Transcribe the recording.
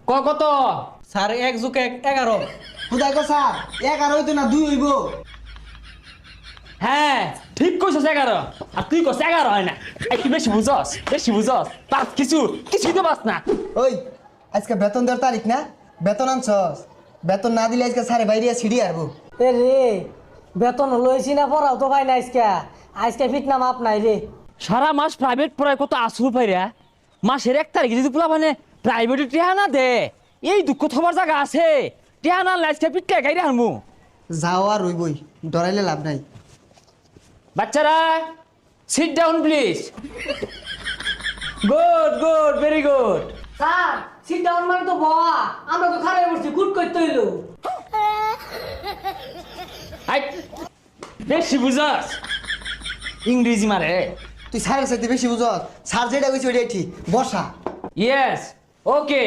কত? স্যার 1 + 1 11। খুদাই কো স্যার 11 হইতো না 2 হইব। হ্যাঁ ঠিক কইছস 11 আর তুই কস 11 হয় না। তুই বেশি বুঝস পাস কিছুই তো পাস না। ওই আজকে বেতন দেওয়ার তারিখ না, বেতন আনছস? বেতন না দিলে আজকে স্যারে বাইরে ছিড়ি আরবো। এ রে বেতন লইছি না পড়াও তো ভাই না আজকে ফিট না মাপ নাই রে। সারা মাস প্রাইভেট পড়ায় কত আসল পাইরা, মাসের 1 তারিখে যদি পোলা মানে প্রাইভেটে টিহা না দে, এই দুঃখ থবার জায়গা আছে। টিহা না লাইসকে পিটকে গাইরে আনমু। যাও আর রইবই, ডরাইলে লাভ নাই। বাচ্চারা sit down please. Good very good. Sir sit down মানে তো বাবা, আমরা তো খারাপ বসছি গুড করতে হইলো। বেশি বুঝাস ইংরেজি মারে। তুই স্যারের সাথে বেশি বুঝস, স্যার যেটা কইছে ওইটাই ঠিক। বসা। Yes okay.